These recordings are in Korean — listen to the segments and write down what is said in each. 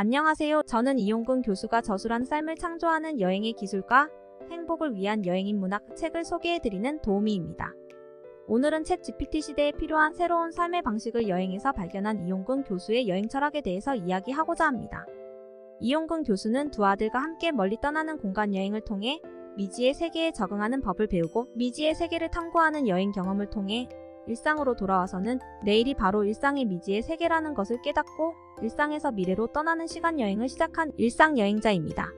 안녕하세요. 저는 이용근 교수가 저술한 삶을 창조하는 여행의 기술과 행복을 위한 여행인 문학 책을 소개해드리는 도우미입니다. 오늘은 챗 GPT 시대에 필요한 새로운 삶의 방식을 여행에서 발견한 이용근 교수의 여행 철학에 대해서 이야기하고자 합니다. 이용근 교수는 두 아들과 함께 멀리 떠나는 공간 여행을 통해 미지의 세계에 적응하는 법을 배우고 미지의 세계를 탐구하는 여행 경험을 통해 일상으로 돌아와서는 내일이 바로 일상의 미지의 세계라는 것을 깨닫고 일상에서 미래로 떠나는 시간 여행을 시작한 일상 여행자입니다.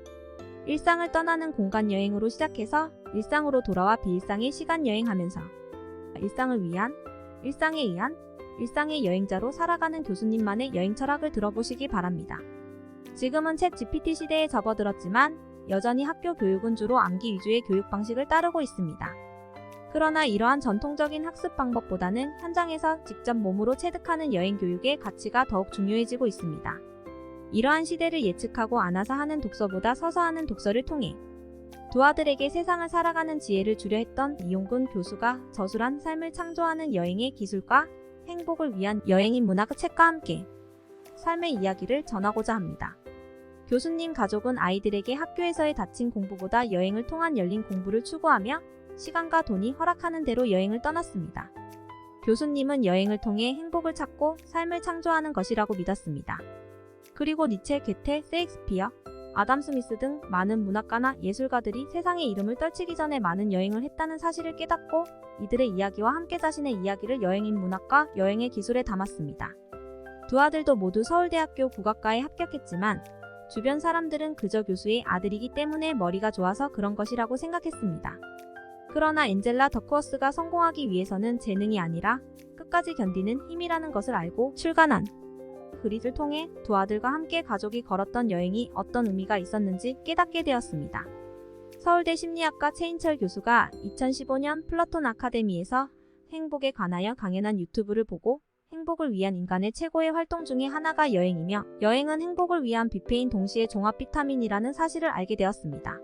일상을 떠나는 공간 여행으로 시작해서 일상으로 돌아와 비일상의 시간 여행하면서 일상을 위한, 일상에 의한, 일상의 여행자로 살아가는 교수님만의 여행 철학을 들어보시기 바랍니다. 지금은 챗 GPT 시대에 접어들었지만 여전히 학교 교육은 주로 암기 위주의 교육 방식을 따르고 있습니다. 그러나 이러한 전통적인 학습 방법보다는 현장에서 직접 몸으로 체득하는 여행 교육의 가치가 더욱 중요해지고 있습니다. 이러한 시대를 예측하고 안아서 하는 독서보다 서서 하는 독서를 통해 두 아들에게 세상을 살아가는 지혜를 주려 했던 이용근 교수가 저술한 삶을 창조하는 여행의 기술과 행복을 위한 여행인 문학 책과 함께 삶의 이야기를 전하고자 합니다. 교수님 가족은 아이들에게 학교에서의 닫힌 공부보다 여행을 통한 열린 공부를 추구하며 시간과 돈이 허락하는 대로 여행을 떠났습니다. 교수님은 여행을 통해 행복을 찾고 삶을 창조하는 것이라고 믿었습니다. 그리고 니체, 게테, 세익스피어, 아담 스미스 등 많은 문학가나 예술가들이 세상의 이름을 떨치기 전에 많은 여행을 했다는 사실을 깨닫고 이들의 이야기와 함께 자신의 이야기를 여행인 문학과 여행의 기술에 담았습니다. 두 아들도 모두 서울대학교 국악과에 합격했지만 주변 사람들은 그저 교수의 아들이기 때문에 머리가 좋아서 그런 것이라고 생각했습니다. 그러나 엔젤라 더크워스가 성공하기 위해서는 재능이 아니라 끝까지 견디는 힘이라는 것을 알고 출간한 그릿을 통해 두 아들과 함께 가족이 걸었던 여행이 어떤 의미가 있었는지 깨닫게 되었습니다. 서울대 심리학과 최인철 교수가 2015년 플러톤 아카데미에서 행복에 관하여 강연한 유튜브를 보고 행복을 위한 인간의 최고의 활동 중에 하나가 여행이며 여행은 행복을 위한 뷔페인 동시에 종합 비타민이라는 사실을 알게 되었습니다.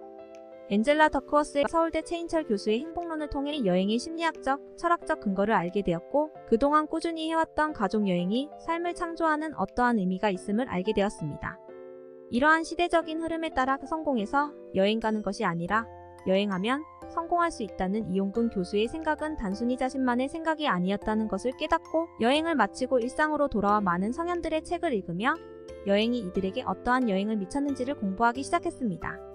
엔젤라 더크워스의 서울대 최인철 교수의 행복론을 통해 여행의 심리학적, 철학적 근거를 알게 되었고 그동안 꾸준히 해왔던 가족여행이 삶을 창조하는 어떠한 의미가 있음을 알게 되었습니다. 이러한 시대적인 흐름에 따라 성공해서 여행 가는 것이 아니라 여행하면 성공할 수 있다는 이용근 교수의 생각은 단순히 자신만의 생각이 아니었다는 것을 깨닫고 여행을 마치고 일상으로 돌아와 많은 성현들의 책을 읽으며 여행이 이들에게 어떠한 영향을 미쳤는지를 공부하기 시작했습니다.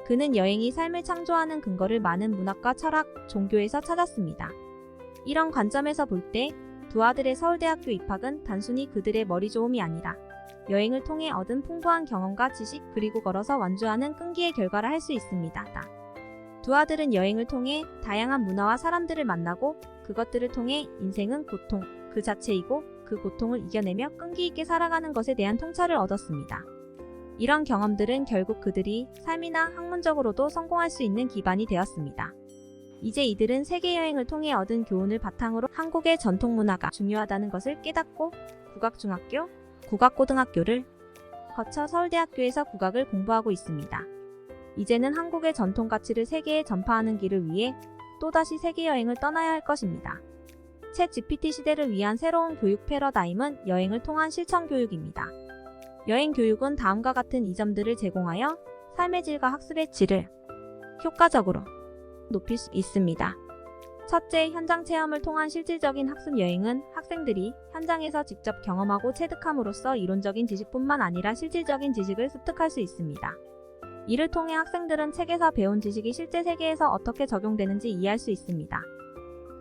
그는 여행이 삶을 창조하는 근거를 많은 문학과 철학, 종교에서 찾았습니다. 이런 관점에서 볼 때 두 아들의 서울대학교 입학은 단순히 그들의 머리 좋음이 아니라 여행을 통해 얻은 풍부한 경험과 지식 그리고 걸어서 완주하는 끈기의 결과라 할 수 있습니다. 두 아들은 여행을 통해 다양한 문화와 사람들을 만나고 그것들을 통해 인생은 고통 그 자체이고 그 고통을 이겨내며 끈기 있게 살아가는 것에 대한 통찰을 얻었습니다. 이런 경험들은 결국 그들이 삶이나 학문적으로도 성공할 수 있는 기반이 되었습니다. 이제 이들은 세계여행을 통해 얻은 교훈을 바탕으로 한국의 전통문화가 중요하다는 것을 깨닫고 국악중학교, 국악고등학교를 거쳐 서울대학교에서 국악을 공부하고 있습니다. 이제는 한국의 전통가치를 세계에 전파하는 길을 위해 또다시 세계여행을 떠나야 할 것입니다. 챗 GPT 시대를 위한 새로운 교육 패러다임은 여행을 통한 실천 교육입니다. 여행 교육은 다음과 같은 이점들을 제공하여 삶의 질과 학습의 질을 효과적으로 높일 수 있습니다. 첫째, 현장 체험을 통한 실질적인 학습 여행은 학생들이 현장에서 직접 경험하고 체득함으로써 이론적인 지식뿐만 아니라 실질적인 지식을 습득할 수 있습니다. 이를 통해 학생들은 책에서 배운 지식이 실제 세계에서 어떻게 적용되는지 이해할 수 있습니다.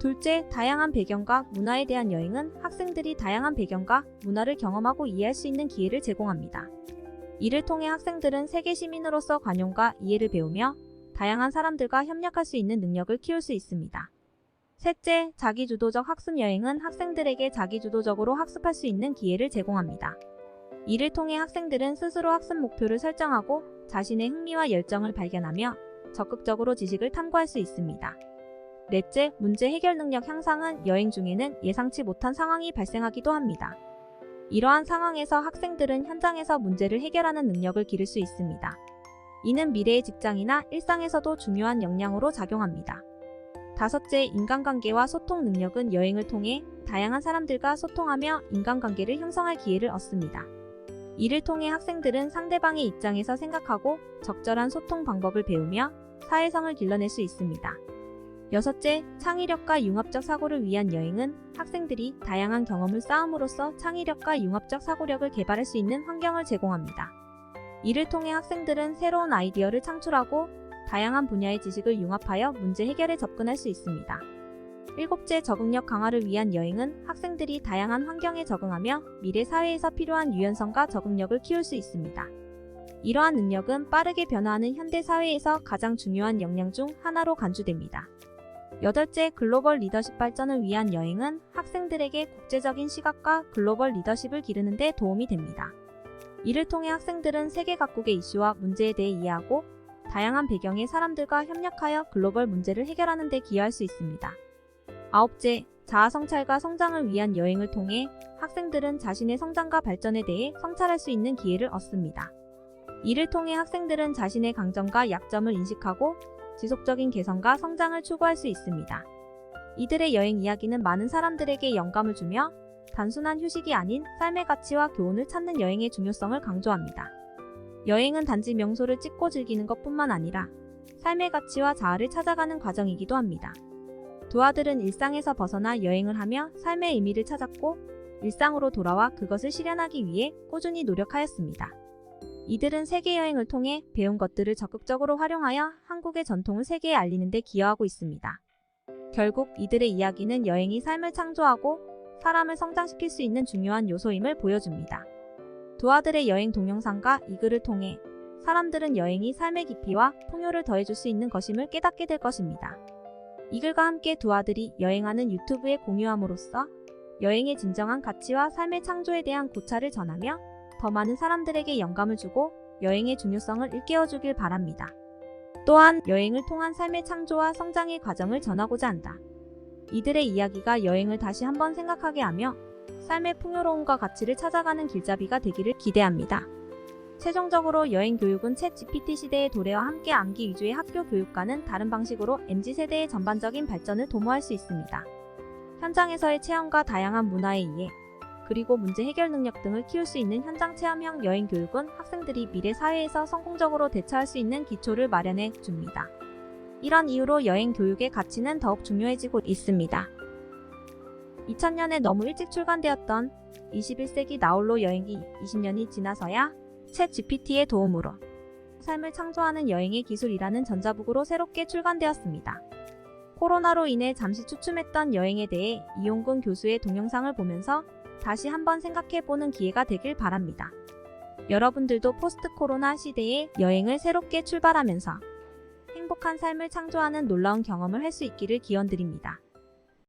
둘째, 다양한 배경과 문화에 대한 여행은 학생들이 다양한 배경과 문화를 경험하고 이해할 수 있는 기회를 제공합니다. 이를 통해 학생들은 세계 시민으로서 관용과 이해를 배우며 다양한 사람들과 협력할 수 있는 능력을 키울 수 있습니다. 셋째, 자기주도적 학습 여행은 학생들에게 자기주도적으로 학습할 수 있는 기회를 제공합니다. 이를 통해 학생들은 스스로 학습 목표를 설정하고 자신의 흥미와 열정을 발견하며 적극적으로 지식을 탐구할 수 있습니다. 넷째, 문제 해결 능력 향상은 여행 중에는 예상치 못한 상황이 발생하기도 합니다. 이러한 상황에서 학생들은 현장에서 문제를 해결하는 능력을 기를 수 있습니다. 이는 미래의 직장이나 일상에서도 중요한 역량으로 작용합니다. 다섯째, 인간관계와 소통 능력은 여행을 통해 다양한 사람들과 소통하며 인간관계를 형성할 기회를 얻습니다. 이를 통해 학생들은 상대방의 입장에서 생각하고 적절한 소통 방법을 배우며 사회성을 길러낼 수 있습니다. 여섯째, 창의력과 융합적 사고를 위한 여행은 학생들이 다양한 경험을 쌓음으로써 창의력과 융합적 사고력을 개발할 수 있는 환경을 제공합니다. 이를 통해 학생들은 새로운 아이디어를 창출하고 다양한 분야의 지식을 융합하여 문제 해결에 접근할 수 있습니다. 일곱째, 적응력 강화를 위한 여행은 학생들이 다양한 환경에 적응하며 미래 사회에서 필요한 유연성과 적응력을 키울 수 있습니다. 이러한 능력은 빠르게 변화하는 현대 사회에서 가장 중요한 역량 중 하나로 간주됩니다. 여덟째, 글로벌 리더십 발전을 위한 여행은 학생들에게 국제적인 시각과 글로벌 리더십을 기르는 데 도움이 됩니다. 이를 통해 학생들은 세계 각국의 이슈와 문제에 대해 이해하고 다양한 배경의 사람들과 협력하여 글로벌 문제를 해결하는 데 기여할 수 있습니다. 아홉째, 자아 성찰과 성장을 위한 여행을 통해 학생들은 자신의 성장과 발전에 대해 성찰할 수 있는 기회를 얻습니다. 이를 통해 학생들은 자신의 강점과 약점을 인식하고 지속적인 개선과 성장을 추구할 수 있습니다. 이들의 여행 이야기는 많은 사람들에게 영감을 주며 단순한 휴식이 아닌 삶의 가치와 교훈을 찾는 여행의 중요성을 강조합니다. 여행은 단지 명소를 찍고 즐기는 것뿐만 아니라 삶의 가치와 자아를 찾아가는 과정이기도 합니다. 두 아들은 일상에서 벗어나 여행을 하며 삶의 의미를 찾았고 일상으로 돌아와 그것을 실현하기 위해 꾸준히 노력하였습니다. 이들은 세계 여행을 통해 배운 것들을 적극적으로 활용하여 한국의 전통을 세계에 알리는 데 기여하고 있습니다. 결국 이들의 이야기는 여행이 삶을 창조하고 사람을 성장시킬 수 있는 중요한 요소임을 보여줍니다. 두 아들의 여행 동영상과 이 글을 통해 사람들은 여행이 삶의 깊이와 풍요를 더해줄 수 있는 것임을 깨닫게 될 것입니다. 이 글과 함께 두 아들이 여행하는 유튜브에 공유함으로써 여행의 진정한 가치와 삶의 창조에 대한 고찰을 전하며 더 많은 사람들에게 영감을 주고 여행의 중요성을 일깨워주길 바랍니다. 또한 여행을 통한 삶의 창조와 성장의 과정을 전하고자 한다. 이들의 이야기가 여행을 다시 한번 생각하게 하며 삶의 풍요로움과 가치를 찾아가는 길잡이가 되기를 기대합니다. 최종적으로 여행 교육은 챗 GPT 시대의 도래와 함께 암기 위주의 학교 교육과는 다른 방식으로 MZ세대의 전반적인 발전을 도모할 수 있습니다. 현장에서의 체험과 다양한 문화의 이해, 그리고 문제 해결 능력 등을 키울 수 있는 현장 체험형 여행 교육은 학생들이 미래 사회에서 성공적으로 대처할 수 있는 기초를 마련해 줍니다. 이런 이유로 여행 교육의 가치는 더욱 중요해지고 있습니다. 2000년에 너무 일찍 출간되었던 21세기 나홀로 여행기 20년이 지나서야 챗 GPT의 도움으로 삶을 창조하는 여행의 기술이라는 전자북으로 새롭게 출간되었습니다. 코로나로 인해 잠시 주춤했던 여행에 대해 이용근 교수의 동영상을 보면서 다시 한번 생각해보는 기회가 되길 바랍니다. 여러분들도 포스트 코로나 시대의 여행을 새롭게 출발하면서 행복한 삶을 창조하는 놀라운 경험을 할 수 있기를 기원드립니다.